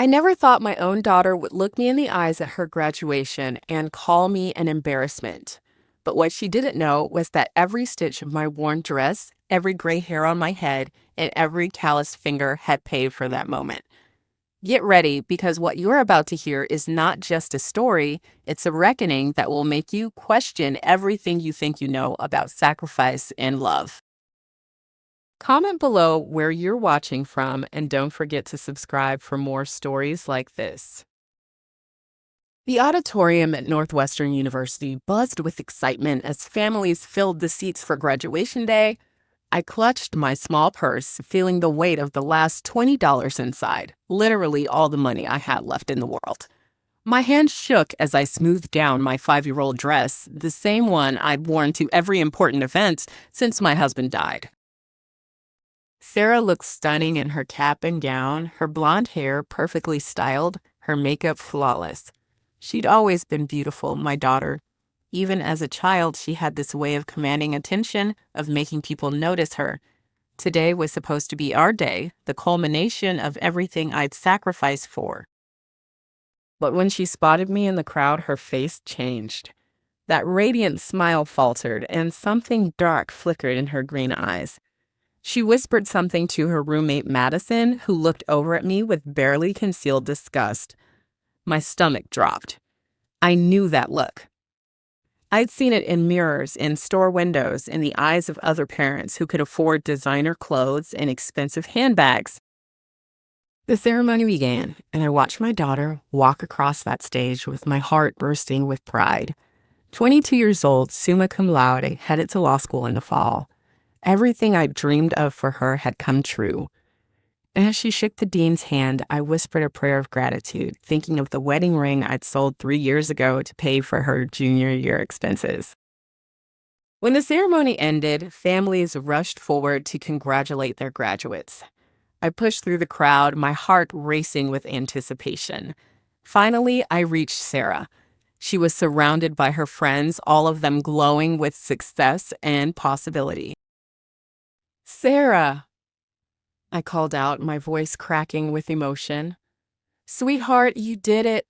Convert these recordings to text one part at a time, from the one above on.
I never thought my own daughter would look me in the eyes at her graduation and call me an embarrassment. But what she didn't know was that every stitch of my worn dress, every gray hair on my head, and every calloused finger had paid for that moment. Get ready, because what you're about to hear is not just a story, it's a reckoning that will make you question everything you think you know about sacrifice and love. Comment below where you're watching from, and don't forget to subscribe for more stories like this. The auditorium at Northwestern University buzzed with excitement as families filled the seats for graduation day. I clutched my small purse, feeling the weight of the last $20 inside, literally all the money I had left in the world. My hand shook as I smoothed down my 5-year-old dress, the same one I'd worn to every important event since my husband died. Sarah looked stunning in her cap and gown, her blonde hair perfectly styled, her makeup flawless. She'd always been beautiful, my daughter. Even as a child, she had this way of commanding attention, of making people notice her. Today was supposed to be our day, the culmination of everything I'd sacrificed for. But when she spotted me in the crowd, her face changed. That radiant smile faltered, and something dark flickered in her green eyes. She whispered something to her roommate Madison, who looked over at me with barely concealed disgust. My stomach dropped. I knew that look. I'd seen it in mirrors, in store windows, in the eyes of other parents who could afford designer clothes and expensive handbags. The ceremony began, and I watched my daughter walk across that stage with my heart bursting with pride. 22 years old, summa cum laude, headed to law school in the fall. Everything I'd dreamed of for her had come true. As she shook the dean's hand, I whispered a prayer of gratitude, thinking of the wedding ring I'd sold 3 years ago to pay for her junior year expenses. When the ceremony ended, families rushed forward to congratulate their graduates. I pushed through the crowd, my heart racing with anticipation. Finally, I reached Sarah. She was surrounded by her friends, all of them glowing with success and possibility. "Sarah," I called out, my voice cracking with emotion. "Sweetheart, you did it."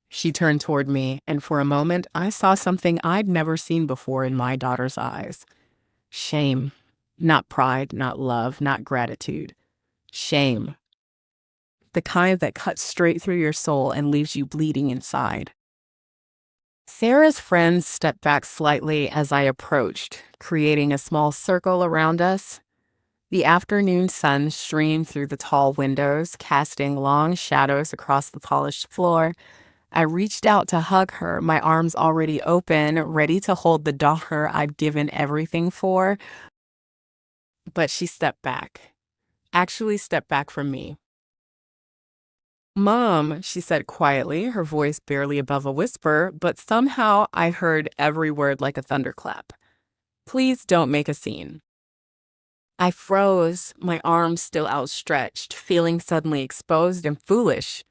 She turned toward me, and for a moment, I saw something I'd never seen before in my daughter's eyes. Shame. Not pride, not love, not gratitude. Shame. The kind that cuts straight through your soul and leaves you bleeding inside. Sarah's friends stepped back slightly as I approached, creating a small circle around us. The afternoon sun streamed through the tall windows, casting long shadows across the polished floor. I reached out to hug her, my arms already open, ready to hold the daughter I'd given everything for. But she stepped back. Actually stepped back from me. "Mom," she said quietly, her voice barely above a whisper, but somehow I heard every word like a thunderclap. "Please don't make a scene." I froze, my arms still outstretched, feeling suddenly exposed and foolish.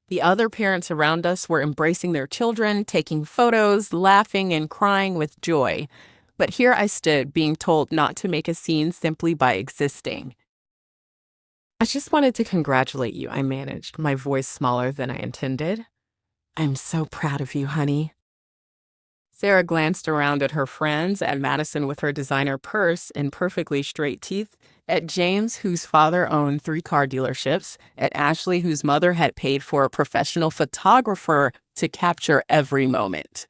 The other parents around us were embracing their children, taking photos, laughing and crying with joy. But here I stood, being told not to make a scene simply by existing. "I just wanted to congratulate you," I managed, my voice smaller than I intended. "I'm so proud of you, honey." Sarah glanced around at her friends, at Madison with her designer purse and perfectly straight teeth, at James, whose father owned 3 car dealerships, at Ashley, whose mother had paid for a professional photographer to capture every moment.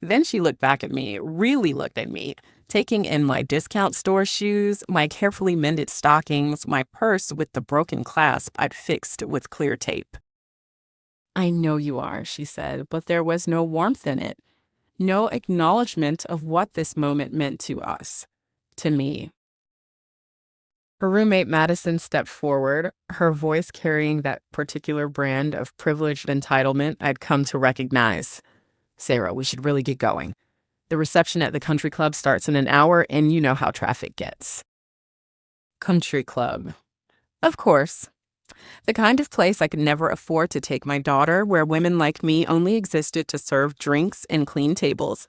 Then she looked back at me, really looked at me, taking in my discount store shoes, my carefully mended stockings, my purse with the broken clasp I'd fixed with clear tape. "I know you are," she said, but there was no warmth in it. No acknowledgement of what this moment meant to us, to me. Her roommate Madison stepped forward, her voice carrying that particular brand of privileged entitlement I'd come to recognize. "Sarah, we should really get going. The reception at the country club starts in an hour, and you know how traffic gets." Country club. Of course. The kind of place I could never afford to take my daughter, where women like me only existed to serve drinks and clean tables.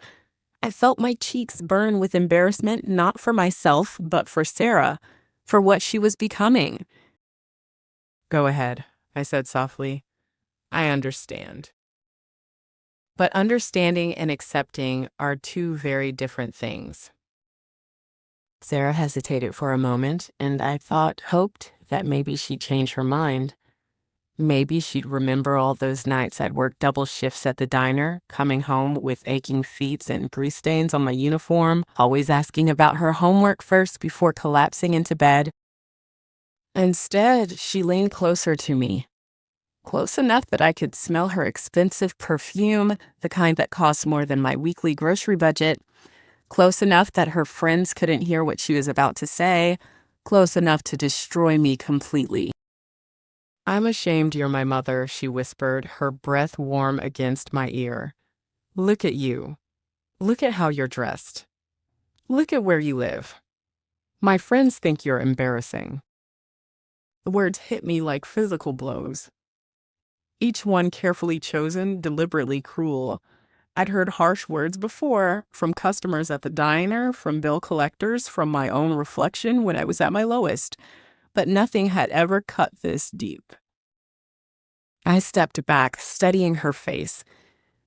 I felt my cheeks burn with embarrassment, not for myself, but for Sarah, for what she was becoming. "Go ahead," I said softly. I understand. But understanding and accepting are two very different things. Sarah hesitated for a moment, and I hoped that maybe she'd change her mind. Maybe she'd remember all those nights I'd worked double shifts at the diner, coming home with aching feet and grease stains on my uniform, always asking about her homework first before collapsing into bed. Instead, she leaned closer to me, close enough that I could smell her expensive perfume, the kind that cost more than my weekly grocery budget, close enough that her friends couldn't hear what she was about to say, close enough to destroy me completely. I'm ashamed you're my mother, she whispered, her breath warm against my ear. Look at you. Look at how you're dressed. Look at where you live. My friends think you're embarrassing. The words hit me like physical blows. Each one carefully chosen, deliberately cruel. I'd heard harsh words before, from customers at the diner, from bill collectors, from my own reflection when I was at my lowest, but nothing had ever cut this deep. I stepped back, studying her face.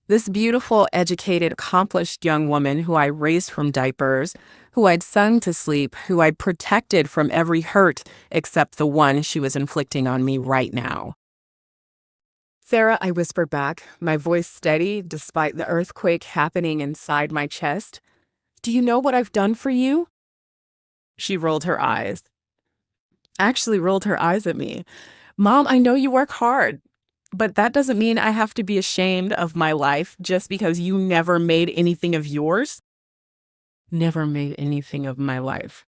This beautiful, educated, accomplished young woman who I raised from diapers, who I'd sung to sleep, who I'd protected from every hurt except the one she was inflicting on me right now. Sarah, I whispered back, my voice steady despite the earthquake happening inside my chest. Do you know what I've done for you? She rolled her eyes. Actually rolled her eyes at me. Mom, I know you work hard, but that doesn't mean I have to be ashamed of my life just because you never made anything of yours. Never made anything of my life.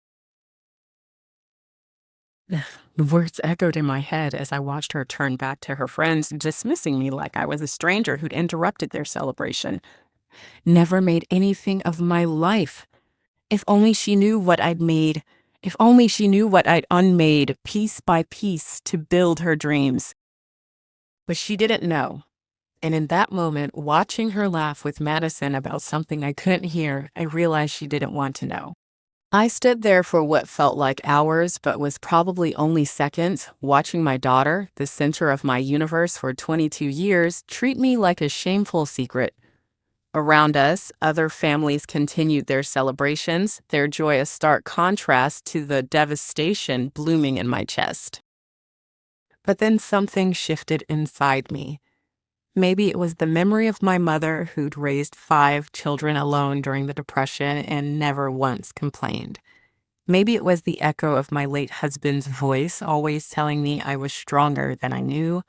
The words echoed in my head as I watched her turn back to her friends, dismissing me like I was a stranger who'd interrupted their celebration. Never made anything of my life. If only she knew what I'd made. If only she knew what I'd unmade, piece by piece, to build her dreams. But she didn't know. And in that moment, watching her laugh with Madison about something I couldn't hear, I realized she didn't want to know. I stood there for what felt like hours, but was probably only seconds, watching my daughter, the center of my universe for 22 years, treat me like a shameful secret. Around us, other families continued their celebrations, their joy a stark contrast to the devastation blooming in my chest. But then something shifted inside me. Maybe it was the memory of my mother who'd raised 5 children alone during the Depression and never once complained. Maybe it was the echo of my late husband's voice always telling me I was stronger than I knew.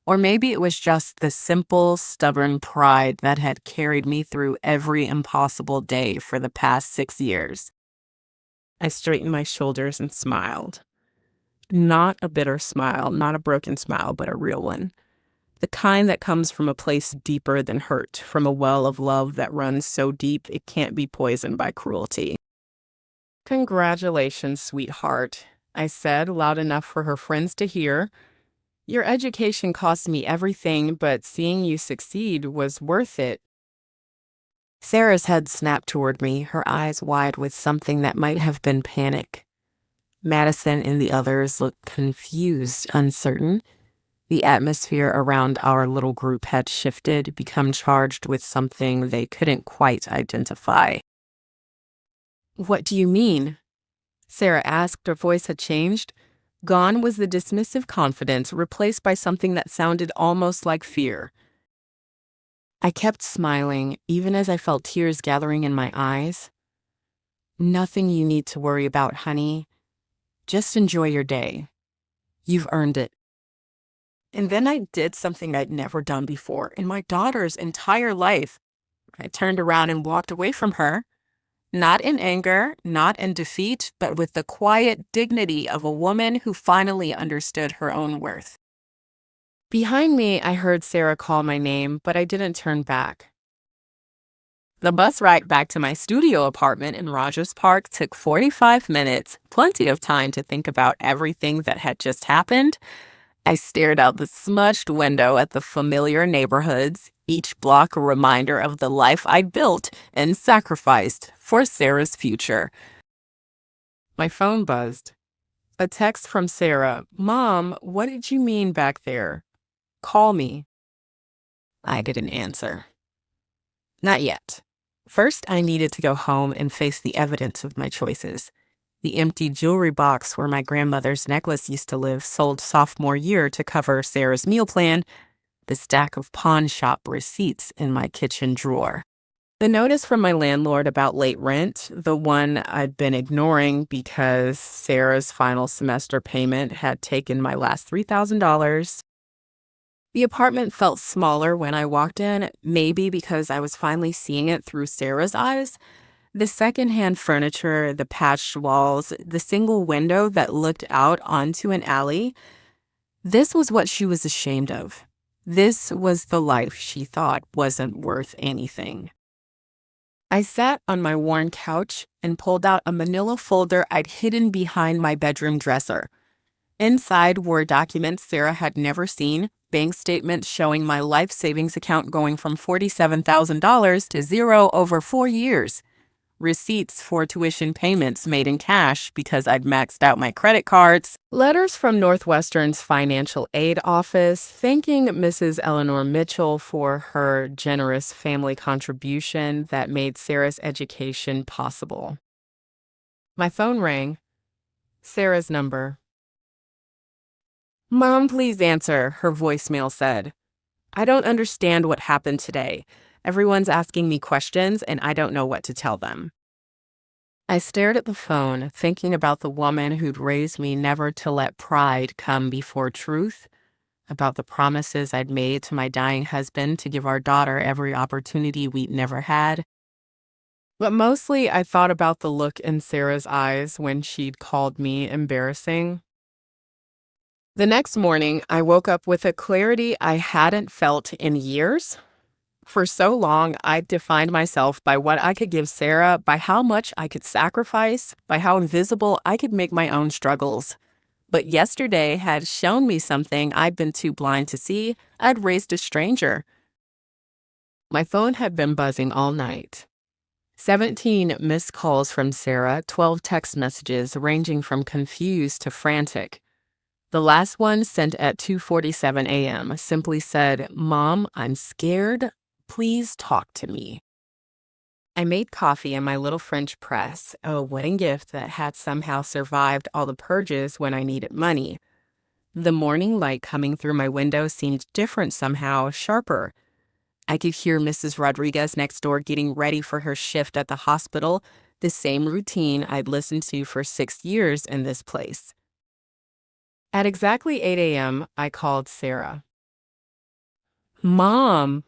Or maybe it was just the simple, stubborn pride that had carried me through every impossible day for the past 6 years. I straightened my shoulders and smiled. Not a bitter smile, not a broken smile, but a real one. The kind that comes from a place deeper than hurt, from a well of love that runs so deep it can't be poisoned by cruelty. Congratulations, sweetheart, I said, loud enough for her friends to hear. Your education cost me everything, but seeing you succeed was worth it. Sarah's head snapped toward me, her eyes wide with something that might have been panic. Madison and the others looked confused, uncertain. The atmosphere around our little group had shifted, become charged with something they couldn't quite identify. What do you mean? Sarah asked, her voice had changed. Gone was the dismissive confidence, replaced by something that sounded almost like fear. I kept smiling, even as I felt tears gathering in my eyes. Nothing you need to worry about, honey. Just enjoy your day. You've earned it. And then I did something I'd never done before in my daughter's entire life. I turned around and walked away from her. Not in anger, not in defeat, but with the quiet dignity of a woman who finally understood her own worth. Behind me, I heard Sarah call my name, but I didn't turn back. The bus ride back to my studio apartment in Rogers Park took 45 minutes, plenty of time to think about everything that had just happened. I stared out the smudged window at the familiar neighborhoods, each block a reminder of the life I'd built and sacrificed for Sarah's future. My phone buzzed. A text from Sarah. Mom, what did you mean back there? Call me. I didn't answer. Not yet. First, I needed to go home and face the evidence of my choices. The empty jewelry box where my grandmother's necklace used to live sold sophomore year to cover Sarah's meal plan, the stack of pawn shop receipts in my kitchen drawer. The notice from my landlord about late rent, the one I'd been ignoring because Sarah's final semester payment had taken my last $3,000. The apartment felt smaller when I walked in, maybe because I was finally seeing it through Sarah's eyes. The secondhand furniture, the patched walls, the single window that looked out onto an alley. This was what she was ashamed of. This was the life she thought wasn't worth anything. I sat on my worn couch and pulled out a manila folder I'd hidden behind my bedroom dresser. Inside were documents Sarah had never seen, bank statements showing my life savings account going from $47,000 to zero over 4 years. Receipts for tuition payments made in cash because I'd maxed out my credit cards, letters from Northwestern's financial aid office thanking Mrs. Eleanor Mitchell for her generous family contribution that made Sarah's education possible. My phone rang. Sarah's number. Mom, please answer, her voicemail said. I don't understand what happened today. Everyone's asking me questions and I don't know what to tell them. I stared at the phone, thinking about the woman who'd raised me never to let pride come before truth, about the promises I'd made to my dying husband to give our daughter every opportunity we'd never had. But mostly I thought about the look in Sarah's eyes when she'd called me embarrassing. The next morning, I woke up with a clarity I hadn't felt in years. For so long, I'd defined myself by what I could give Sarah, by how much I could sacrifice, by how invisible I could make my own struggles. But yesterday had shown me something I'd been too blind to see. I'd raised a stranger. My phone had been buzzing all night. 17 missed calls from Sarah, 12 text messages ranging from confused to frantic. The last one, sent at 2:47 a.m., simply said, Mom, I'm scared. Please talk to me. I made coffee in my little French press, a wedding gift that had somehow survived all the purges when I needed money. The morning light coming through my window seemed different somehow, sharper. I could hear Mrs. Rodriguez next door getting ready for her shift at the hospital, the same routine I'd listened to for 6 years in this place. At exactly 8 a.m., I called Sarah. Mom!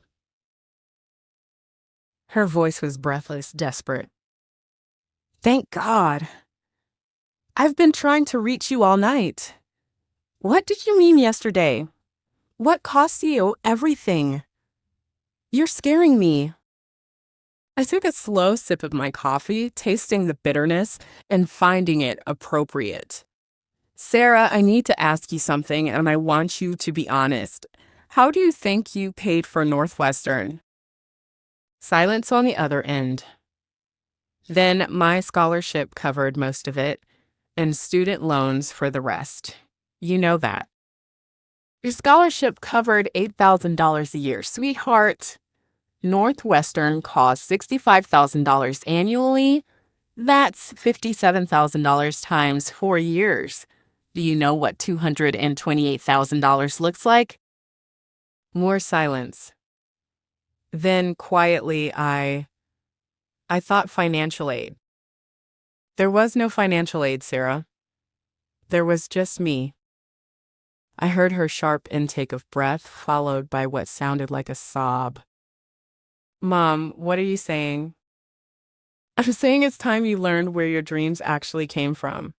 Her voice was breathless, desperate. Thank God. I've been trying to reach you all night. What did you mean yesterday? What cost you everything? You're scaring me. I took a slow sip of my coffee, tasting the bitterness and finding it appropriate. Sarah, I need to ask you something, and I want you to be honest. How do you think you paid for Northwestern? Silence on the other end. Then my scholarship covered most of it, and student loans for the rest. You know that. Your scholarship covered $8,000 a year, sweetheart. Northwestern costs $65,000 annually. That's $57,000 times 4 years. Do you know what $228,000 looks like? More silence. Then quietly, I thought financial aid. There was no financial aid, Sarah. There was just me. I heard her sharp intake of breath, followed by what sounded like a sob. Mom, what are you saying? I'm saying it's time you learned where your dreams actually came from.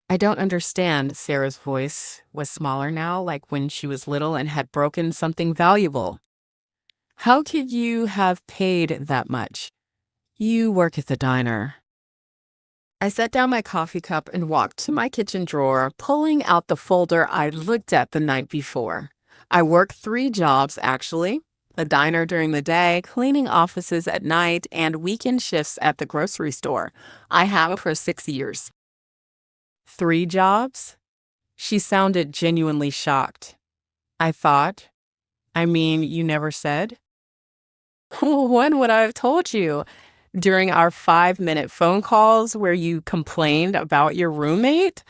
I don't understand. Sarah's voice was smaller now, like when she was little and had broken something valuable. How could you have paid that much? You work at the diner. I set down my coffee cup and walked to my kitchen drawer, pulling out the folder I'd looked at the night before. I worked 3 jobs, actually. A diner during the day, cleaning offices at night, and weekend shifts at the grocery store. I have for 6 years. 3 jobs? She sounded genuinely shocked. I thought, I mean, you never said? When would I have told you? During our 5-minute phone calls where you complained about your roommate?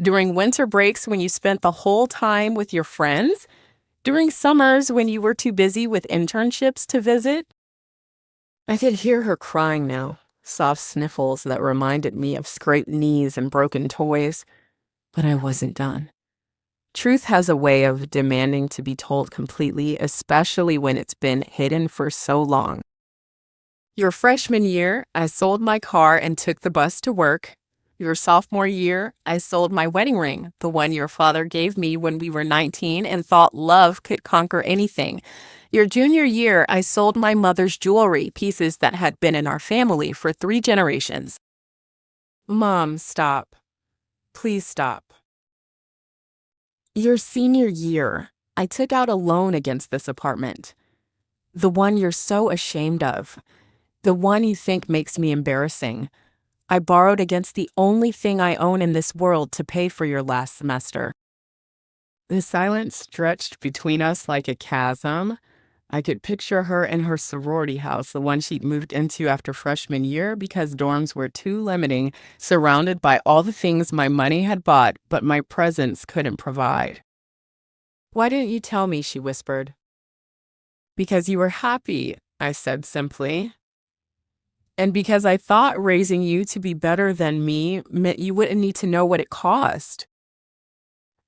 During winter breaks when you spent the whole time with your friends? During summers when you were too busy with internships to visit? I could hear her crying now, soft sniffles that reminded me of scraped knees and broken toys. But I wasn't done. Truth has a way of demanding to be told completely, especially when it's been hidden for so long. Your freshman year, I sold my car and took the bus to work. Your sophomore year, I sold my wedding ring, the one your father gave me when we were 19 and thought love could conquer anything. Your junior year, I sold my mother's jewelry, pieces that had been in our family for 3 generations. Mom, stop. Please stop. Your senior year, I took out a loan against this apartment. The one you're so ashamed of. The one you think makes me embarrassing. I borrowed against the only thing I own in this world to pay for your last semester. The silence stretched between us like a chasm. I could picture her in her sorority house, the one she'd moved into after freshman year because dorms were too limiting, surrounded by all the things my money had bought, but my presence couldn't provide. Why didn't you tell me? She whispered. Because you were happy, I said simply. And because I thought raising you to be better than me meant you wouldn't need to know what it cost.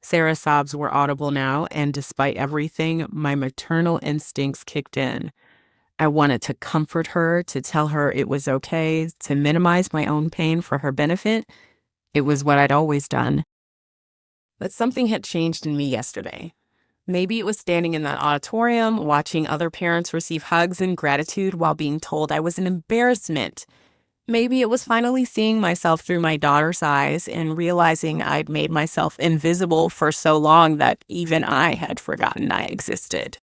Sarah's sobs were audible now, and despite everything, my maternal instincts kicked in. I wanted to comfort her, to tell her it was okay, to minimize my own pain for her benefit. It was what I'd always done. But something had changed in me yesterday. Maybe it was standing in that auditorium, watching other parents receive hugs and gratitude while being told I was an embarrassment. Maybe it was finally seeing myself through my daughter's eyes and realizing I'd made myself invisible for so long that even I had forgotten I existed.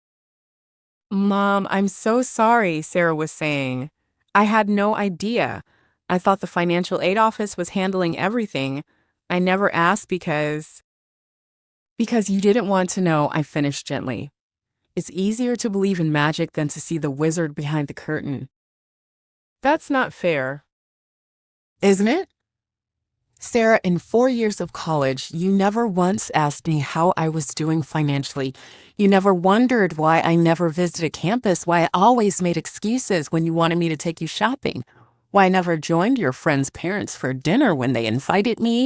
Mom, I'm so sorry, Sarah was saying. I had no idea. I thought the financial aid office was handling everything. I never asked because you didn't want to know, I finished gently. It's easier to believe in magic than to see the wizard behind the curtain. That's not fair, isn't it? Sarah, in 4 years of college, you never once asked me how I was doing financially. You never wondered why I never visited campus, why I always made excuses when you wanted me to take you shopping, why I never joined your friends' parents for dinner when they invited me.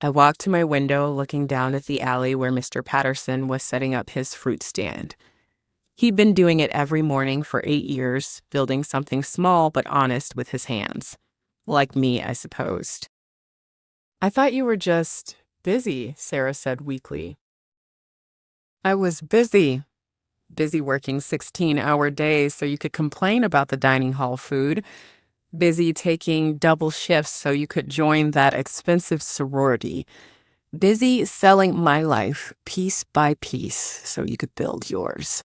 I walked to my window, looking down at the alley where Mr. Patterson was setting up his fruit stand. He'd been doing it every morning for 8 years, building something small but honest with his hands. Like me, I supposed. I thought you were just busy, Sarah said weakly. I was busy working 16-hour days so you could complain about the dining hall food, busy taking double shifts so you could join that expensive sorority, busy selling my life piece by piece so you could build yours.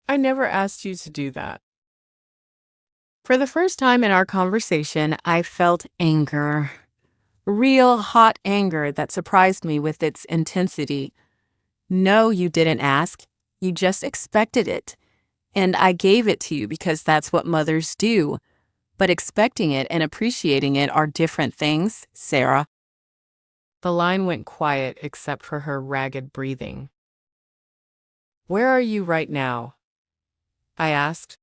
I never asked you to do that. For the first time in our conversation, I felt anger. Real hot anger that surprised me with its intensity. No, you didn't ask. You just expected it. And I gave it to you because that's what mothers do. But expecting it and appreciating it are different things, Sarah. The line went quiet except for her ragged breathing. Where are you right now? I asked.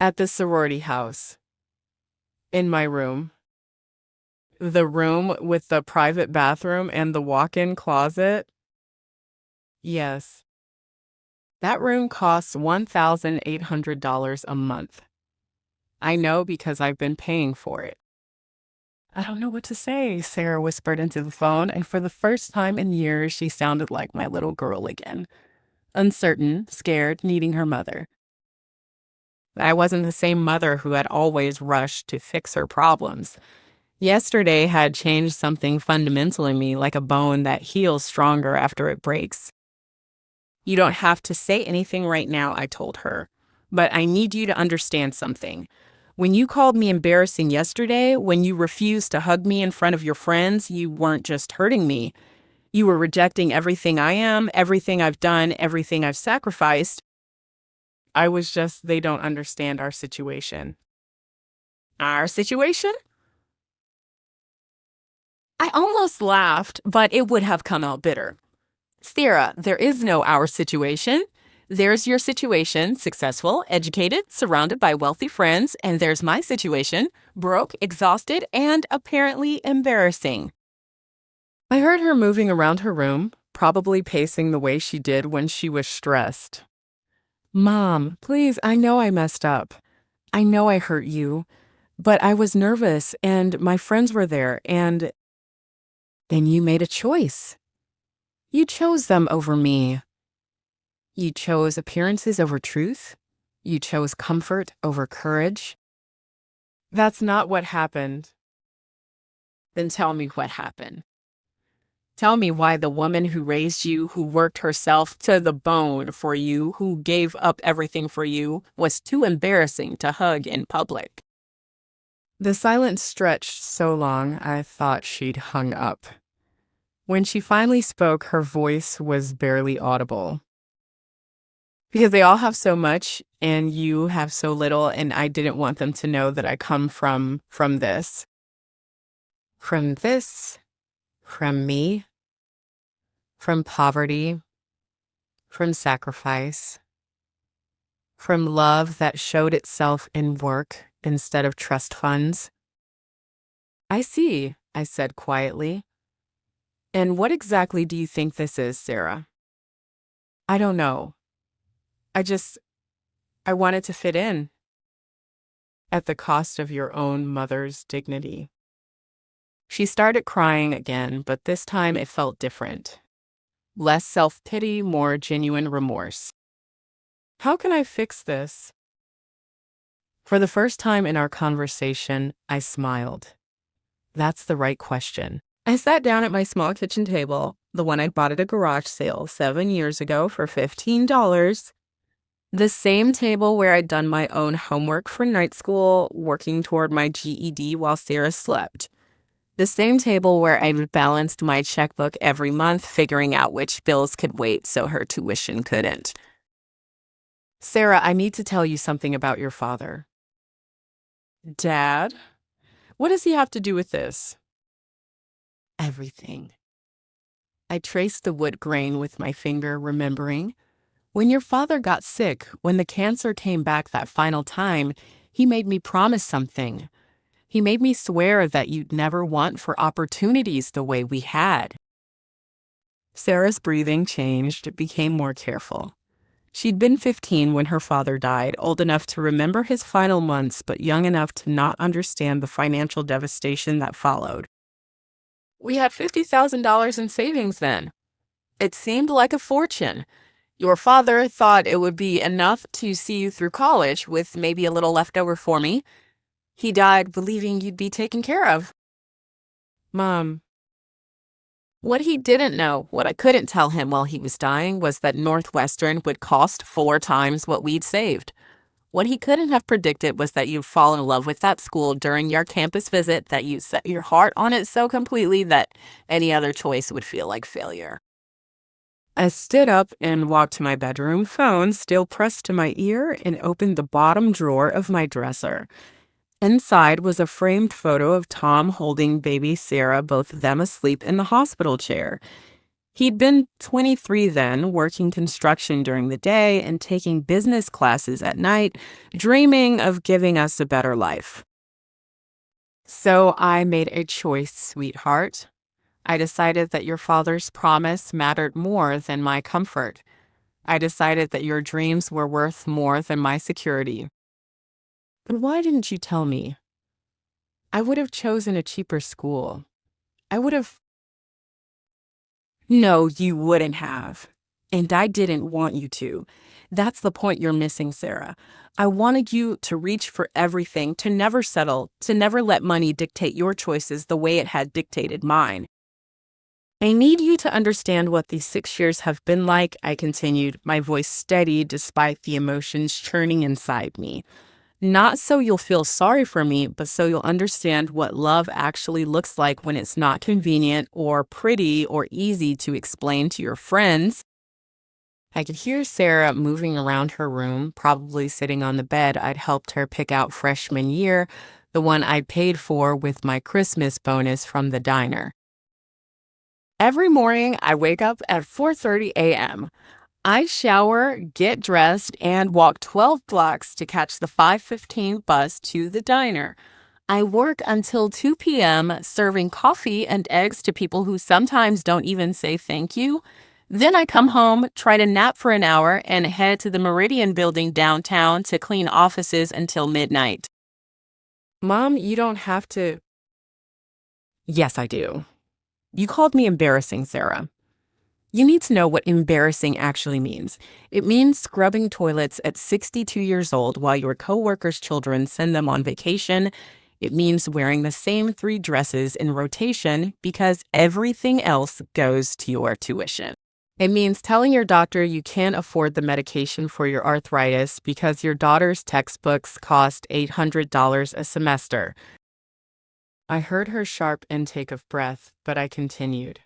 At the sorority house. In my room. The room with the private bathroom and the walk-in closet? Yes. That room costs $1,800 a month. I know because I've been paying for it. I don't know what to say, Sarah whispered into the phone, and for the first time in years, she sounded like my little girl again. Uncertain, scared, needing her mother. I wasn't the same mother who had always rushed to fix her problems. Yesterday had changed something fundamental in me, like a bone that heals stronger after it breaks. You don't have to say anything right now, I told her. But I need you to understand something. When you called me embarrassing yesterday, when you refused to hug me in front of your friends, you weren't just hurting me. You were rejecting everything I am, everything I've done, everything I've sacrificed. They don't understand our situation. Our situation? I almost laughed, but it would have come out bitter. Sarah, there is no our situation. There's your situation, successful, educated, surrounded by wealthy friends, and there's my situation, broke, exhausted, and apparently embarrassing. I heard her moving around her room, probably pacing the way she did when she was stressed. Mom, please, I know I messed up. I know I hurt you, but I was nervous and my friends were there, and then you made a choice. You chose them over me. You chose appearances over truth. You chose comfort over courage. That's not what happened. Then tell me what happened. Tell me why the woman who raised you, who worked herself to the bone for you, who gave up everything for you, was too embarrassing to hug in public. The silence stretched so long I thought she'd hung up. When she finally spoke, her voice was barely audible. Because they all have so much and you have so little, and I didn't want them to know that I come from this. From this, from me, from poverty, from sacrifice, from love that showed itself in work instead of trust funds. I see, I said quietly. And what exactly do you think this is, Sarah? I don't know. I wanted to fit in at the cost of your own mother's dignity. She started crying again, but this time it felt different. Less self-pity, more genuine remorse. How can I fix this? For the first time in our conversation, I smiled. That's the right question. I sat down at my small kitchen table, the one I bought at a garage sale 7 years ago for $15. The same table where I'd done my own homework for night school, working toward my GED while Sarah slept. The same table where I'd balanced my checkbook every month, figuring out which bills could wait so her tuition couldn't. Sarah, I need to tell you something about your father. Dad? What does he have to do with this? Everything. I traced the wood grain with my finger, remembering. When your father got sick, when the cancer came back that final time, he made me promise something. He made me swear that you'd never want for opportunities the way we had. Sarah's breathing changed, became more careful. She'd been 15 when her father died, old enough to remember his final months, but young enough to not understand the financial devastation that followed. We had $50,000 in savings then. It seemed like a fortune. Your father thought it would be enough to see you through college, with maybe a little left over for me. He died believing you'd be taken care of. Mom. What he didn't know, what I couldn't tell him while he was dying, was that Northwestern would cost 4 times what we'd saved. What he couldn't have predicted was that you'd fall in love with that school during your campus visit, that you set your heart on it so completely that any other choice would feel like failure. I stood up and walked to my bedroom, phone still pressed to my ear, and opened the bottom drawer of my dresser. Inside was a framed photo of Tom holding baby Sarah, both of them asleep in the hospital chair. He'd been 23 then, working construction during the day and taking business classes at night, dreaming of giving us a better life. So I made a choice, sweetheart. I decided that your father's promise mattered more than my comfort. I decided that your dreams were worth more than my security. But why didn't you tell me? I would have chosen a cheaper school. I would have... No, you wouldn't have. And I didn't want you to. That's the point you're missing, Sarah. I wanted you to reach for everything, to never settle, to never let money dictate your choices the way it had dictated mine. I need you to understand what these 6 years have been like, I continued, my voice steady despite the emotions churning inside me. Not so you'll feel sorry for me, but so you'll understand what love actually looks like when it's not convenient or pretty or easy to explain to your friends. I could hear Sarah moving around her room, probably sitting on the bed I'd helped her pick out freshman year, the one I'd paid for with my Christmas bonus from the diner. Every morning, I wake up at 4:30 a.m. I shower, get dressed, and walk 12 blocks to catch the 5:15 bus to the diner. I work until 2 p.m. serving coffee and eggs to people who sometimes don't even say thank you. Then I come home, try to nap for an hour, and head to the Meridian building downtown to clean offices until midnight. Mom, you don't have to. Yes, I do. You called me embarrassing, Sarah. You need to know what embarrassing actually means. It means scrubbing toilets at 62 years old while your coworkers' children send them on vacation. It means wearing the same 3 dresses in rotation because everything else goes to your tuition. It means telling your doctor you can't afford the medication for your arthritis because your daughter's textbooks cost $800 a semester. I heard her sharp intake of breath, but I continued.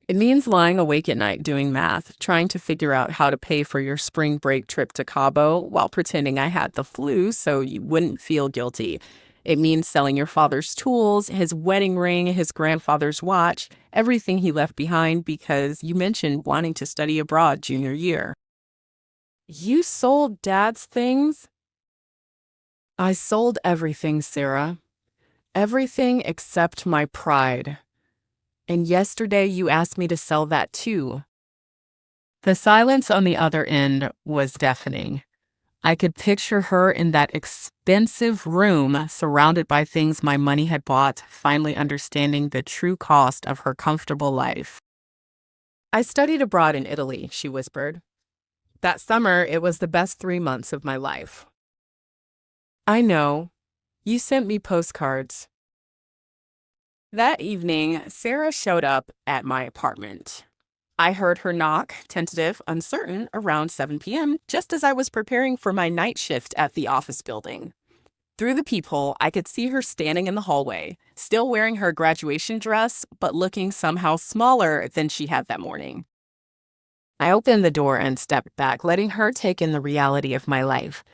It means lying awake at night doing math, trying to figure out how to pay for your spring break trip to Cabo while pretending I had the flu so you wouldn't feel guilty. It means selling your father's tools, his wedding ring, his grandfather's watch, everything he left behind because you mentioned wanting to study abroad junior year. You sold Dad's things? I sold everything, Sarah. Everything except my pride. And yesterday you asked me to sell that too. The silence on the other end was deafening. I could picture her in that expensive room surrounded by things my money had bought, finally understanding the true cost of her comfortable life. I studied abroad in Italy, she whispered. That summer, it was the best 3 months of my life. I know. You sent me postcards. That evening, Sarah showed up at my apartment. I heard her knock, tentative, uncertain, around 7 p.m., just as I was preparing for my night shift at the office building. Through the peephole, I could see her standing in the hallway, still wearing her graduation dress, but looking somehow smaller than she had that morning. I opened the door and stepped back, letting her take in the reality of my life.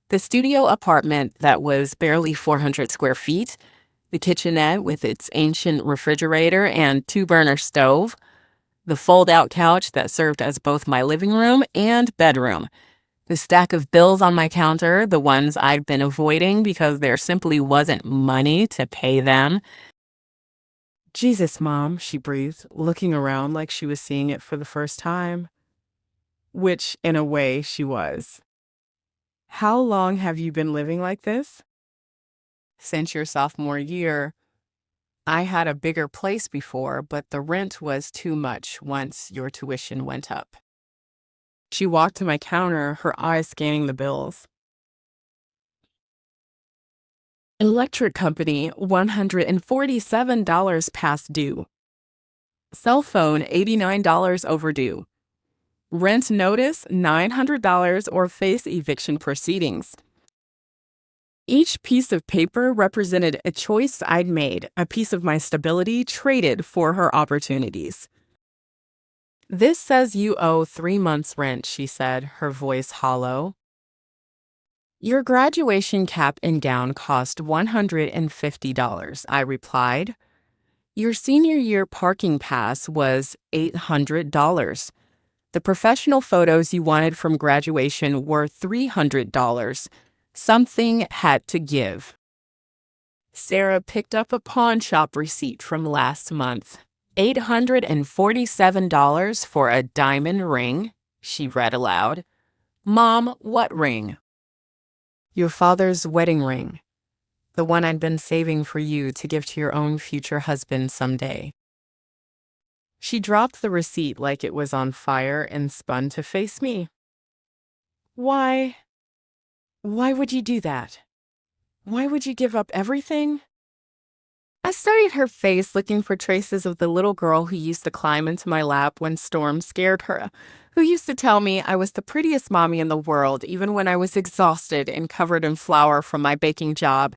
The studio apartment that was barely 400 square feet, the kitchenette with its ancient refrigerator and 2-burner stove, the fold-out couch that served as both my living room and bedroom, the stack of bills on my counter, the ones I'd been avoiding because there simply wasn't money to pay them. Jesus, Mom, she breathed, looking around like she was seeing it for the first time. Which, in a way, she was. How long have you been living like this? Since your sophomore year. I had a bigger place before, but the rent was too much once your tuition went up. She walked to my counter, her eyes scanning the bills. Electric company, $147 past due. Cell phone, $89 overdue. Rent notice, $900 or face eviction proceedings. Each piece of paper represented a choice I'd made, a piece of my stability traded for her opportunities. This says you owe 3 months' rent, she said, her voice hollow. Your graduation cap and gown cost $150, I replied. Your senior year parking pass was $800. The professional photos you wanted from graduation were $300. Something had to give. Sarah picked up a pawn shop receipt from last month. $847 for a diamond ring, she read aloud. Mom, what ring? Your father's wedding ring. The one I'd been saving for you to give to your own future husband someday. She dropped the receipt like it was on fire and spun to face me. Why? Why would you do that? Why would you give up everything? I studied her face, looking for traces of the little girl who used to climb into my lap when storms scared her, Who used to tell me I was the prettiest mommy in the world, even when I was exhausted and covered in flour from my baking job.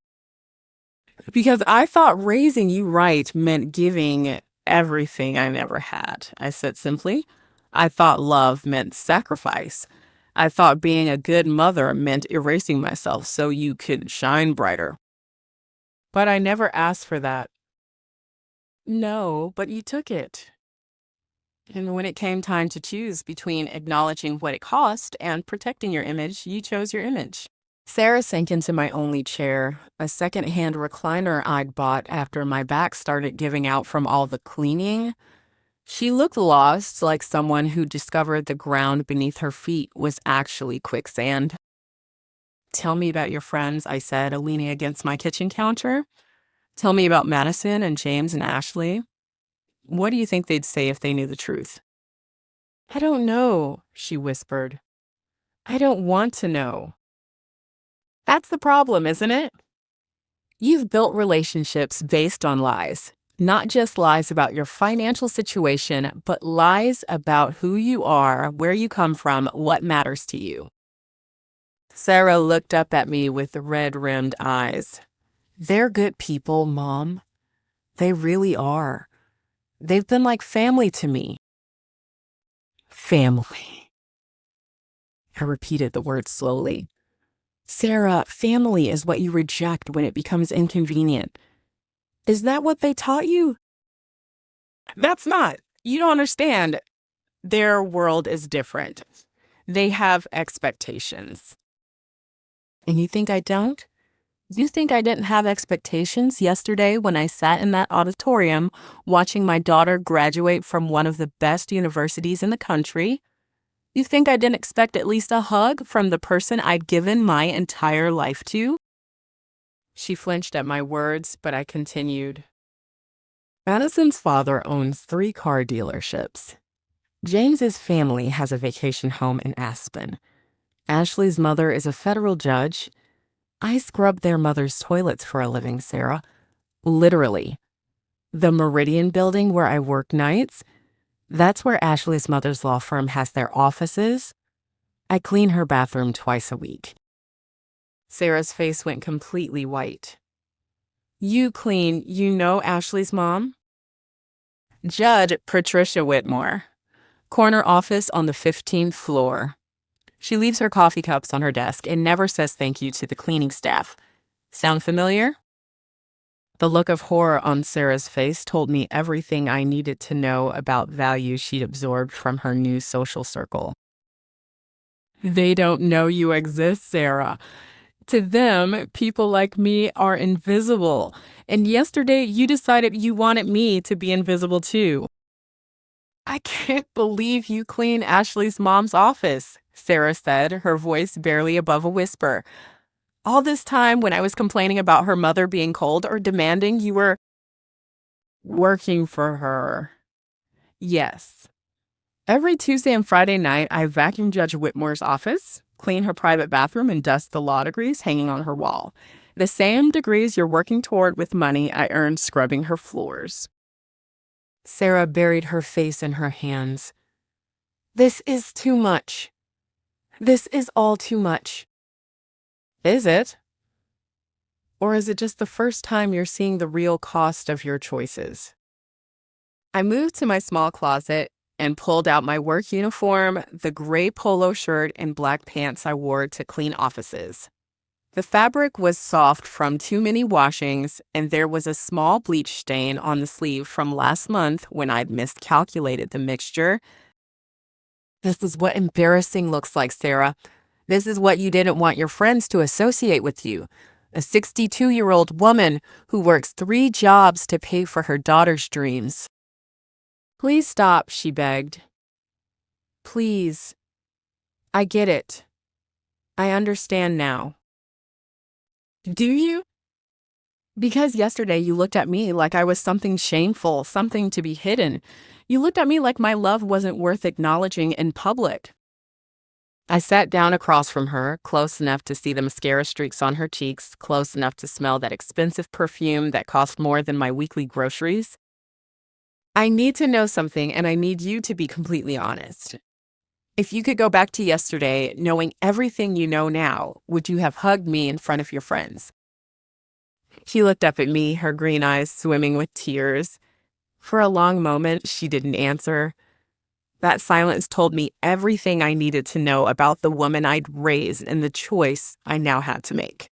Because I thought raising you right meant giving everything I never had, I said simply. I thought love meant sacrifice. I thought being a good mother meant erasing myself so you could shine brighter. But I never asked for that. No, but you took it. And when it came time to choose between acknowledging what it cost and protecting your image, you chose your image. Sarah sank into my only chair, a second-hand recliner I'd bought after my back started giving out from all the cleaning. She looked lost, like someone who discovered the ground beneath her feet was actually quicksand. Tell me about your friends, I said, leaning against my kitchen counter. Tell me about Madison and James and Ashley. What do you think they'd say if they knew the truth? I don't know, she whispered. I don't want to know. That's the problem, isn't it? You've built relationships based on lies, not just lies about your financial situation, but lies about who you are, where you come from, what matters to you. Sarah looked up at me with red-rimmed eyes. They're good people, Mom. They really are. They've been like family to me. Family. I repeated the word slowly. Sarah, family is what you reject when it becomes inconvenient. Is that what they taught you? That's not. You don't understand. Their world is different. They have expectations. And you think I don't? You think I didn't have expectations yesterday when I sat in that auditorium watching my daughter graduate from one of the best universities in the country? You think I didn't expect at least a hug from the person I'd given my entire life to? She flinched at my words, but I continued. Madison's father owns 3 car dealerships. James's family has a vacation home in Aspen. Ashley's mother is a federal judge. I scrub their mother's toilets for a living, Sarah. Literally. The Meridian building where I work nights, that's where Ashley's mother's law firm has their offices. I clean her bathroom twice a week. Sarah's face went completely white. You know Ashley's mom? Judge Patricia Whitmore. Corner office on the 15th floor. She leaves her coffee cups on her desk and never says thank you to the cleaning staff. Sound familiar? The look of horror on Sarah's face told me everything I needed to know about values she'd absorbed from her new social circle. They don't know you exist, Sarah. To them, people like me are invisible. And yesterday, you decided you wanted me to be invisible too. I can't believe you clean Ashley's mom's office, Sarah said, her voice barely above a whisper. All this time when I was complaining about her mother being cold or demanding, you were working for her. Yes. Every Tuesday and Friday night, I vacuum Judge Whitmore's office, clean her private bathroom, and dust the law degrees hanging on her wall. The same degrees you're working toward with money I earned scrubbing her floors. Sarah buried her face in her hands. This is too much. This is all too much. Is it? Or is it just the first time you're seeing the real cost of your choices? I moved to my small closet and pulled out my work uniform, the gray polo shirt and black pants I wore to clean offices. The fabric was soft from too many washings, and there was a small bleach stain on the sleeve from last month when I'd miscalculated the mixture. This is what embarrassing looks like, Sarah. This is what you didn't want your friends to associate with you. A 62-year-old woman who works 3 jobs to pay for her daughter's dreams. Please stop, she begged. Please. I get it. I understand now. Do you? Because yesterday you looked at me like I was something shameful, something to be hidden. You looked at me like my love wasn't worth acknowledging in public. I sat down across from her, close enough to see the mascara streaks on her cheeks, close enough to smell that expensive perfume that cost more than my weekly groceries. I need to know something, and I need you to be completely honest. If you could go back to yesterday, knowing everything you know now, would you have hugged me in front of your friends? She looked up at me, her green eyes swimming with tears. For a long moment, she didn't answer. That silence told me everything I needed to know about the woman I'd raised and the choice I now had to make.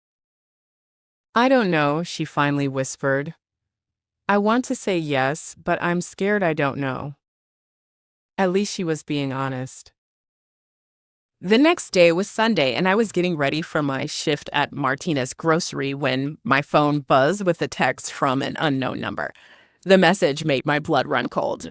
I don't know, she finally whispered. I want to say yes, but I'm scared I don't know. At least she was being honest. The next day was Sunday, and I was getting ready for my shift at Martinez Grocery when my phone buzzed with a text from an unknown number. The message made my blood run cold.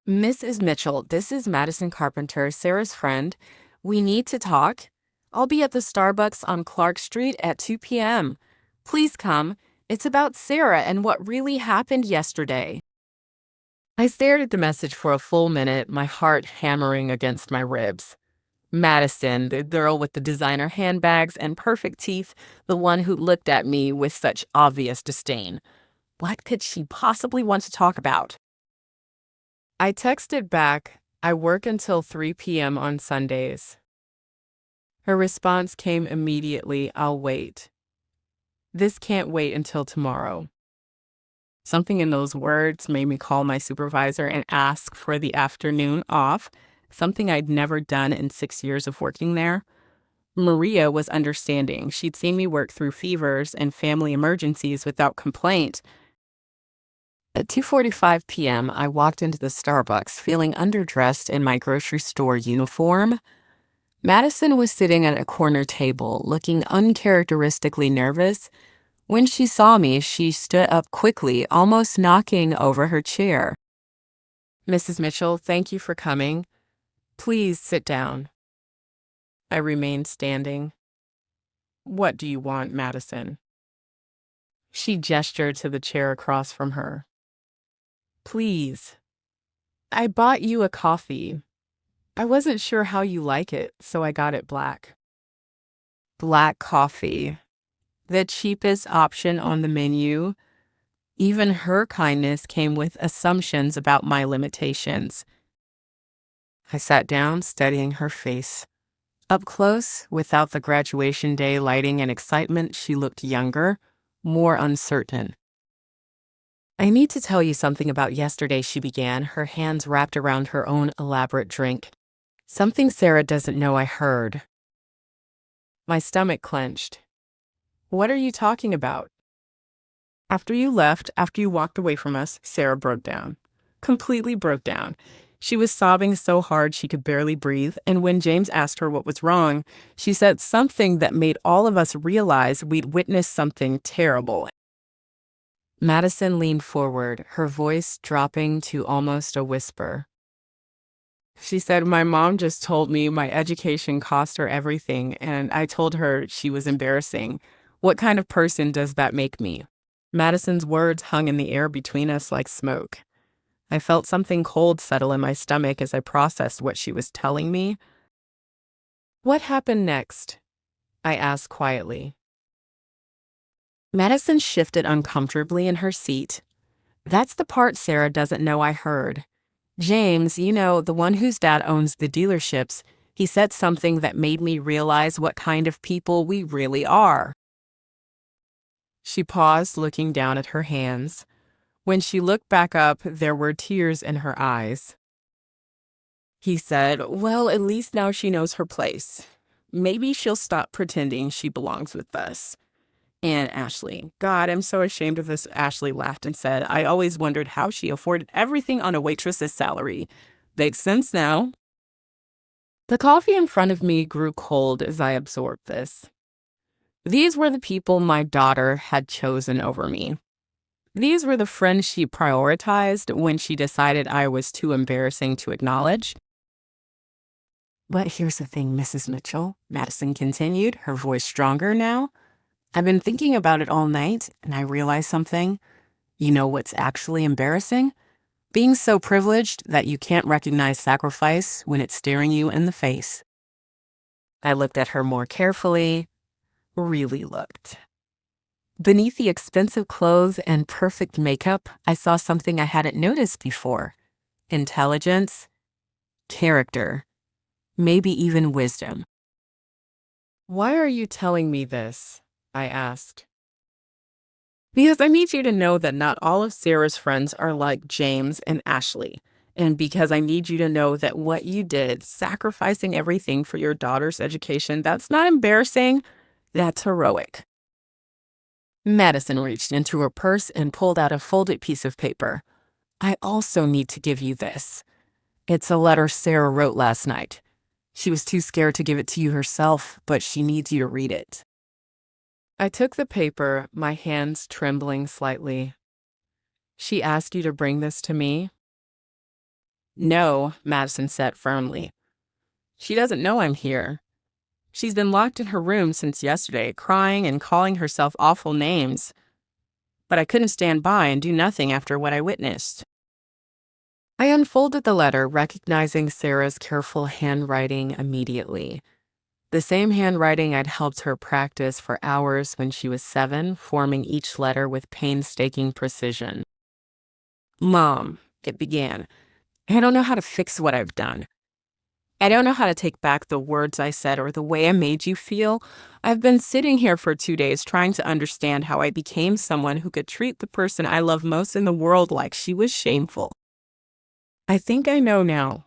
Mrs. Mitchell, this is Madison Carpenter, Sarah's friend. We need to talk. I'll be at the Starbucks on Clark Street at 2 p.m. Please come. It's about Sarah and what really happened yesterday. I stared at the message for a full minute, my heart hammering against my ribs. Madison, the girl with the designer handbags and perfect teeth, the one who looked at me with such obvious disdain. What could she possibly want to talk about? I texted back, I work until 3 p.m. on Sundays. Her response came immediately, I'll wait. This can't wait until tomorrow. Something in those words made me call my supervisor and ask for the afternoon off, something I'd never done in 6 years of working there. Maria was understanding. She'd seen me work through fevers and family emergencies without complaint. At 2:45 p.m., I walked into the Starbucks feeling underdressed in my grocery store uniform. Madison was sitting at a corner table, looking uncharacteristically nervous. When she saw me, she stood up quickly, almost knocking over her chair. Mrs. Mitchell, thank you for coming. Please sit down. I remained standing. What do you want, Madison? She gestured to the chair across from her. Please. I bought you a coffee. I wasn't sure how you like it, so I got it black. Black coffee. The cheapest option on the menu. Even her kindness came with assumptions about my limitations. I sat down, studying her face. Up close, without the graduation day lighting and excitement, she looked younger, more uncertain. I need to tell you something about yesterday, she began, her hands wrapped around her own elaborate drink. Something Sarah doesn't know I heard. My stomach clenched. What are you talking about? After you left, after you walked away from us, Sarah broke down. Completely broke down. She was sobbing so hard she could barely breathe, and when James asked her what was wrong, she said something that made all of us realize we'd witnessed something terrible. Madison leaned forward, her voice dropping to almost a whisper. She said, my mom just told me my education cost her everything, and I told her she was embarrassing. What kind of person does that make me? Madison's words hung in the air between us like smoke. I felt something cold settle in my stomach as I processed what she was telling me. What happened next? I asked quietly. Madison shifted uncomfortably in her seat. That's the part Sarah doesn't know I heard. James, the one whose dad owns the dealerships, he said something that made me realize what kind of people we really are. She paused, looking down at her hands. When she looked back up, there were tears in her eyes. He said, well, at least now she knows her place. Maybe she'll stop pretending she belongs with us. And Ashley, God, I'm so ashamed of this. Ashley laughed and said, I always wondered how she afforded everything on a waitress's salary. Makes sense now. The coffee in front of me grew cold as I absorbed this. These were the people my daughter had chosen over me. These were the friends she prioritized when she decided I was too embarrassing to acknowledge. But here's the thing, Mrs. Mitchell, Madison continued, her voice stronger now. I've been thinking about it all night, and I realized something. You know what's actually embarrassing? Being so privileged that you can't recognize sacrifice when it's staring you in the face. I looked at her more carefully, really looked. Beneath the expensive clothes and perfect makeup, I saw something I hadn't noticed before. Intelligence character, maybe even wisdom. Why are you telling me this? I asked. Because I need you to know that not all of Sarah's friends are like James and Ashley. And because I need you to know that what you did, sacrificing everything for your daughter's education, that's not embarrassing, that's heroic. Madison reached into her purse and pulled out a folded piece of paper. I also need to give you this. It's a letter Sarah wrote last night. She was too scared to give it to you herself, but she needs you to read it. I took the paper, my hands trembling slightly. She asked you to bring this to me? No, Madison said firmly. She doesn't know I'm here. She's been locked in her room since yesterday, crying and calling herself awful names. But I couldn't stand by and do nothing after what I witnessed. I unfolded the letter, recognizing Sarah's careful handwriting immediately. The same handwriting I'd helped her practice for hours when she was 7, forming each letter with painstaking precision. Mom, it began, I don't know how to fix what I've done. I don't know how to take back the words I said or the way I made you feel. I've been sitting here for 2 days trying to understand how I became someone who could treat the person I love most in the world like she was shameful. I think I know now.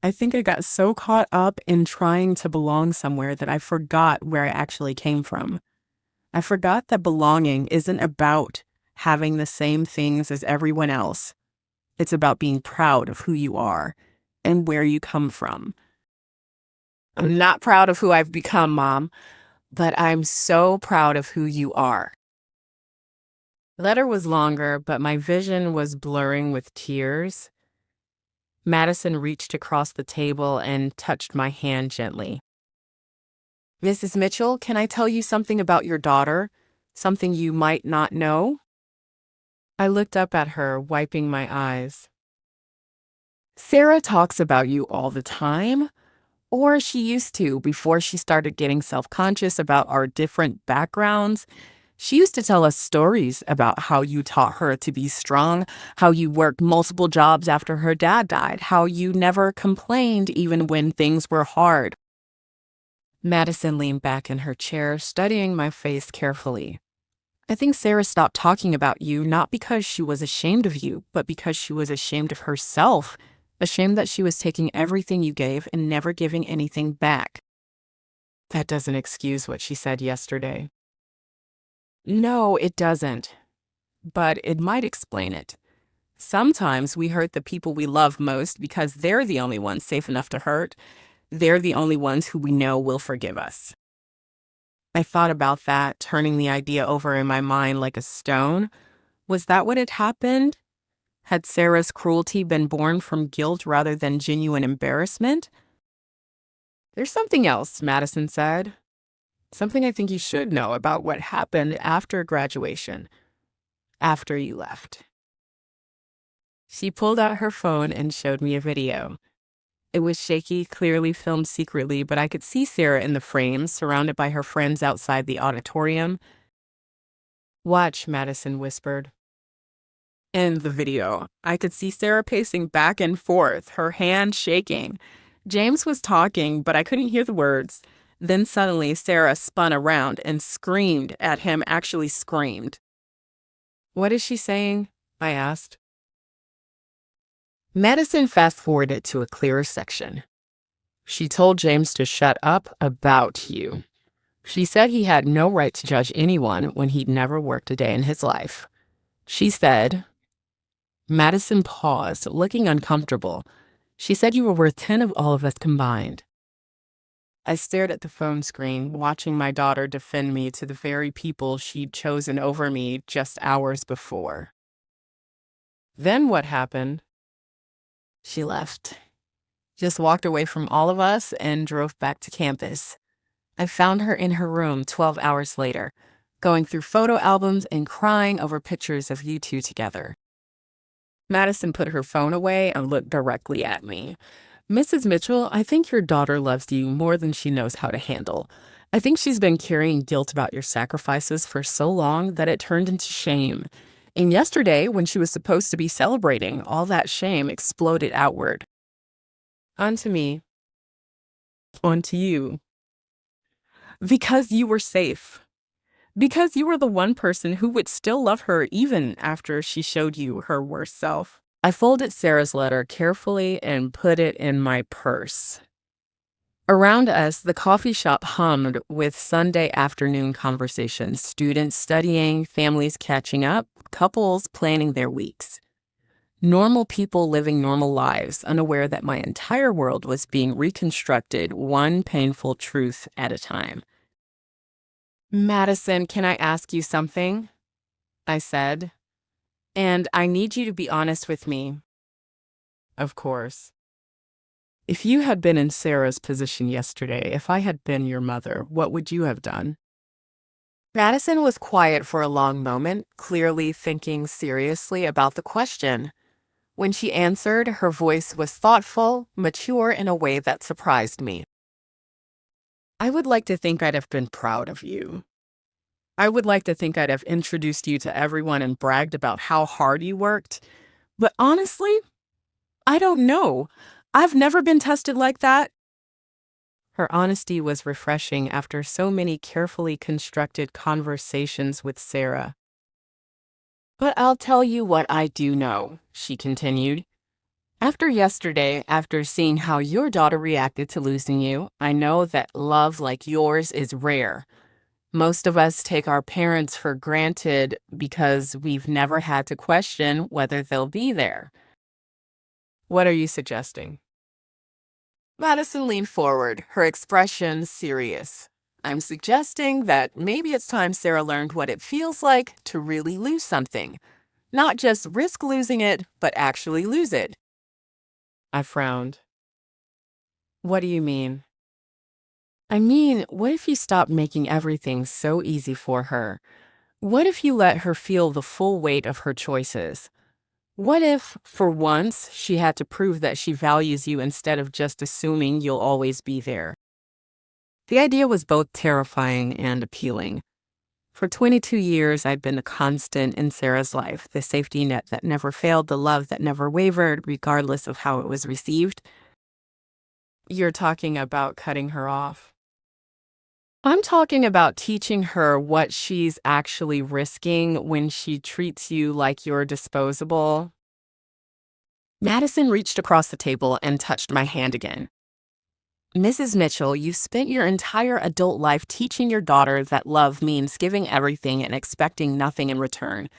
I think I got so caught up in trying to belong somewhere that I forgot where I actually came from. I forgot that belonging isn't about having the same things as everyone else. It's about being proud of who you are and where you come from. I'm not proud of who I've become, Mom, but I'm so proud of who you are. The letter was longer, but my vision was blurring with tears. Madison reached across the table and touched my hand gently. Mrs. Mitchell, can I tell you something about your daughter? Something you might not know? I looked up at her, wiping my eyes. Sarah talks about you all the time, or she used to before she started getting self-conscious about our different backgrounds. She used to tell us stories about how you taught her to be strong, how you worked multiple jobs after her dad died, how you never complained even when things were hard. Madison leaned back in her chair, studying my face carefully. I think Sarah stopped talking about you not because she was ashamed of you, but because she was ashamed of herself, ashamed that she was taking everything you gave and never giving anything back. That doesn't excuse what she said yesterday. No, it doesn't. But it might explain it. Sometimes we hurt the people we love most because they're the only ones safe enough to hurt. They're the only ones who we know will forgive us. I thought about that, turning the idea over in my mind like a stone. Was that what had happened? Had Sarah's cruelty been born from guilt rather than genuine embarrassment? There's something else, Madison said. Something I think you should know about what happened after graduation, after you left. She pulled out her phone and showed me a video. It was shaky, clearly filmed secretly, but I could see Sarah in the frame, surrounded by her friends outside the auditorium. Watch, Madison whispered. In the video, I could see Sarah pacing back and forth, her hand shaking. James was talking, but I couldn't hear the words. Then suddenly, Sarah spun around and screamed at him, actually screamed. What is she saying? I asked. Madison fast-forwarded to a clearer section. She told James to shut up about you. She said he had no right to judge anyone when he'd never worked a day in his life. She said, Madison paused, looking uncomfortable. She said you were worth 10 of all of us combined. I stared at the phone screen, watching my daughter defend me to the very people she'd chosen over me just hours before. Then what happened? She left. Just walked away from all of us and drove back to campus. I found her in her room 12 hours later, going through photo albums and crying over pictures of you two together. Madison put her phone away and looked directly at me. Mrs. Mitchell, I think your daughter loves you more than she knows how to handle. I think she's been carrying guilt about your sacrifices for so long that it turned into shame. And yesterday, when she was supposed to be celebrating, all that shame exploded outward. Unto me, unto you. Because you were safe. Because you were the one person who would still love her even after she showed you her worst self. I folded Sarah's letter carefully and put it in my purse. Around us, the coffee shop hummed with Sunday afternoon conversations, students studying, families catching up, couples planning their weeks. Normal people living normal lives, unaware that my entire world was being reconstructed one painful truth at a time. Madison, can I ask you something? I said. And I need you to be honest with me. Of course. If you had been in Sarah's position yesterday, if I had been your mother, what would you have done? Madison was quiet for a long moment, clearly thinking seriously about the question. When she answered, her voice was thoughtful, mature in a way that surprised me. I would like to think I'd have been proud of you. I would like to think I'd have introduced you to everyone and bragged about how hard you worked. But honestly, I don't know. I've never been tested like that. Her honesty was refreshing after so many carefully constructed conversations with Sarah. But I'll tell you what I do know, she continued. After yesterday, after seeing how your daughter reacted to losing you, I know that love like yours is rare. Most of us take our parents for granted because we've never had to question whether they'll be there. What are you suggesting? Madison leaned forward, her expression serious. I'm suggesting that maybe it's time Sarah learned what it feels like to really lose something. Not just risk losing it, but actually lose it. I frowned. What do you mean? I mean, what if you stopped making everything so easy for her? What if you let her feel the full weight of her choices? What if, for once, she had to prove that she values you instead of just assuming you'll always be there? The idea was both terrifying and appealing. For 22 years, I'd been the constant in Sarah's life, the safety net that never failed, the love that never wavered, regardless of how it was received. You're talking about cutting her off. I'm talking about teaching her what she's actually risking when she treats you like you're disposable. Madison reached across the table and touched my hand again. Mrs. Mitchell, you've spent your entire adult life teaching your daughter that love means giving everything and expecting nothing in return.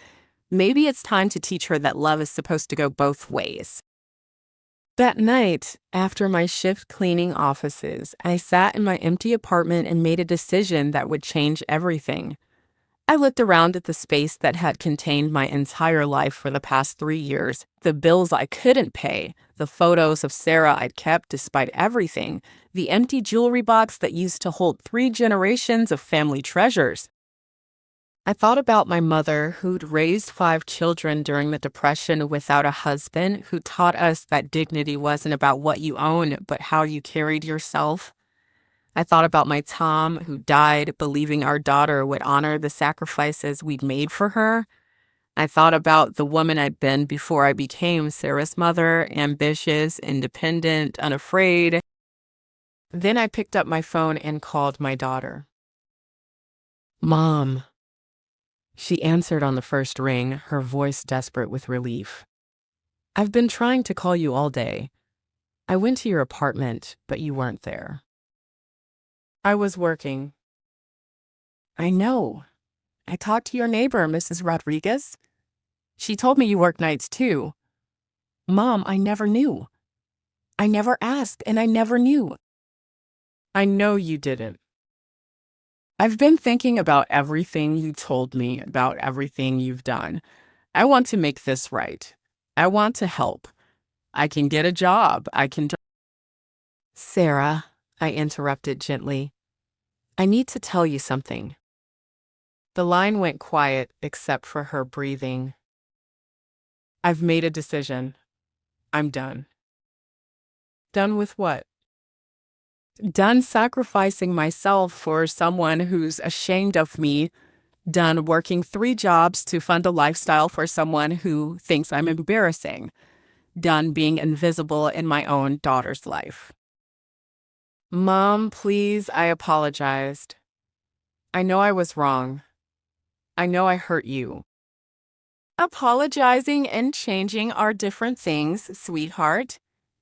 Maybe it's time to teach her that love is supposed to go both ways. That night, after my shift cleaning offices, I sat in my empty apartment and made a decision that would change everything. I looked around at the space that had contained my entire life for the past 3 years, the bills I couldn't pay, the photos of Sarah I'd kept despite everything, the empty jewelry box that used to hold 3 generations of family treasures. I thought about my mother, who'd raised 5 children during the Depression without a husband, who taught us that dignity wasn't about what you own, but how you carried yourself. I thought about my Tom, who died believing our daughter would honor the sacrifices we'd made for her. I thought about the woman I'd been before I became Sarah's mother, ambitious, independent, unafraid. Then I picked up my phone and called my daughter. Mom. She answered on the first ring, her voice desperate with relief. I've been trying to call you all day. I went to your apartment, but you weren't there. I was working. I know. I talked to your neighbor, Mrs. Rodriguez. She told me you work nights too. Mom, I never knew. I never asked, and I never knew. I know you didn't. I've been thinking about everything you told me, about everything you've done. I want to make this right. I want to help. I can get a job. I can. Sarah, I interrupted gently. I need to tell you something. The line went quiet except for her breathing. I've made a decision. I'm done. Done with what? Done sacrificing myself for someone who's ashamed of me. Done working 3 jobs to fund a lifestyle for someone who thinks I'm embarrassing. done being invisible in my own daughter's life. Mom, please, I apologized. I know I was wrong. I know I hurt you. Apologizing and changing are different things, sweetheart.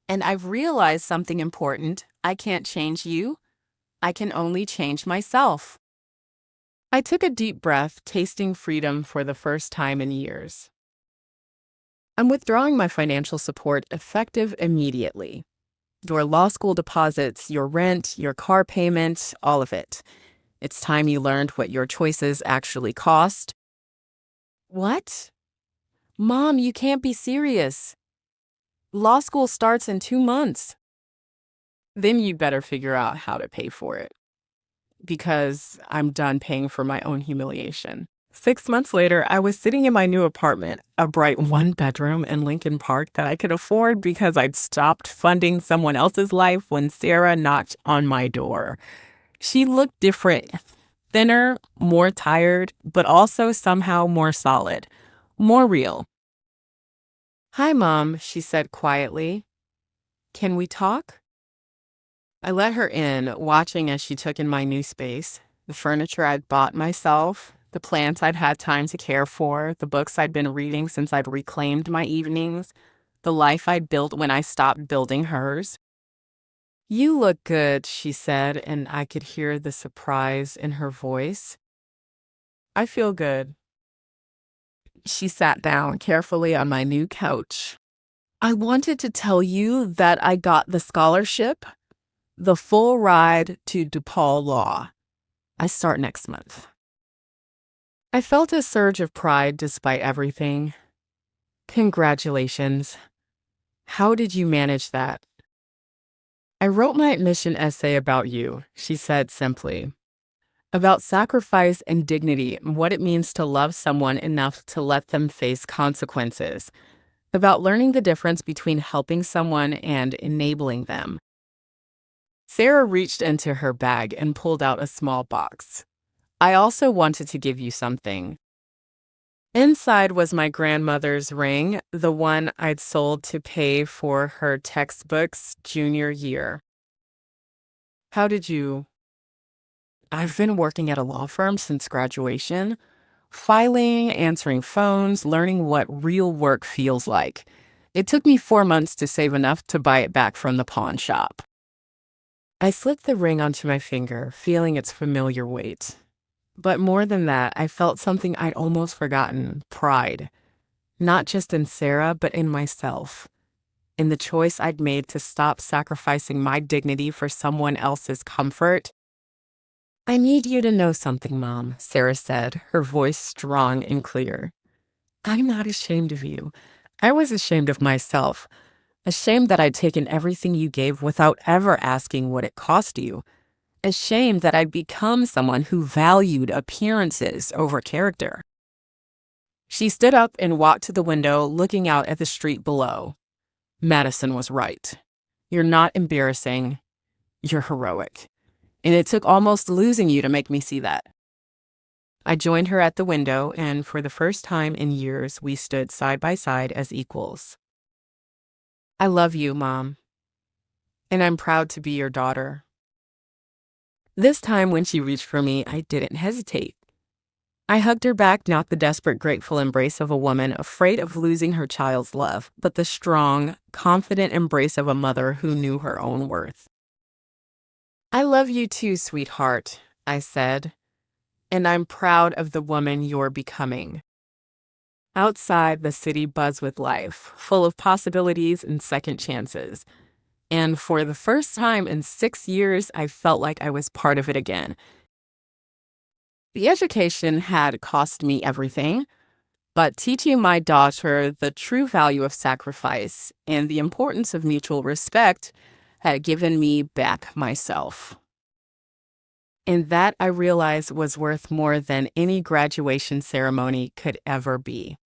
And I've realized something important. I can't change you. I can only change myself. I took a deep breath, tasting freedom for the first time in years. I'm withdrawing my financial support effective immediately. Your law school deposits, your rent, your car payment, all of it. It's time you learned what your choices actually cost. What? Mom, you can't be serious. Law school starts in 2 months. Then you better figure out how to pay for it. Because I'm done paying for my own humiliation. 6 months later, I was sitting in my new apartment, a bright one-bedroom in Lincoln Park that I could afford because I'd stopped funding someone else's life when Sarah knocked on my door. She looked different, thinner, more tired, but also somehow more solid, more real. "Hi, Mom," she said quietly. "Can we talk?" I let her in, watching as she took in my new space, the furniture I'd bought myself, the plants I'd had time to care for, the books I'd been reading since I'd reclaimed my evenings, the life I'd built when I stopped building hers. "You look good," she said, and I could hear the surprise in her voice. "I feel good." She sat down carefully on my new couch. "I wanted to tell you that I got the scholarship, the full ride to DePaul Law. I start next month." I felt a surge of pride despite everything. "Congratulations. How did you manage that?" "I wrote my admission essay about you," she said simply. "About sacrifice and dignity and what it means to love someone enough to let them face consequences. About learning the difference between helping someone and enabling them." Sarah reached into her bag and pulled out a small box. "I also wanted to give you something." Inside was my grandmother's ring, the one I'd sold to pay for her textbooks junior year. "How did you—" "I've been working at a law firm since graduation, filing, answering phones, learning what real work feels like. It took me 4 months to save enough to buy it back from the pawn shop." I slipped the ring onto my finger, feeling its familiar weight. But more than that, I felt something I'd almost forgotten: pride. Not just in Sarah, but in myself. In the choice I'd made to stop sacrificing my dignity for someone else's comfort. "I need you to know something, Mom," Sarah said, her voice strong and clear. "I'm not ashamed of you. I was ashamed of myself. Ashamed that I'd taken everything you gave without ever asking what it cost you. Ashamed that I'd become someone who valued appearances over character." She stood up and walked to the window, looking out at the street below. "Madison was right. You're not embarrassing. You're heroic. And it took almost losing you to make me see that." I joined her at the window, and for the first time in years, we stood side by side as equals. "I love you, Mom. And I'm proud to be your daughter." This time, when she reached for me, I didn't hesitate. I hugged her back, not the desperate, grateful embrace of a woman afraid of losing her child's love, but the strong, confident embrace of a mother who knew her own worth. "I love you too, sweetheart," I said, "and I'm proud of the woman you're becoming." Outside, the city buzzed with life, full of possibilities and second chances. And for the first time in 6 years, I felt like I was part of it again. The education had cost me everything, but teaching my daughter the true value of sacrifice and the importance of mutual respect had given me back myself. And that, I realized, was worth more than any graduation ceremony could ever be.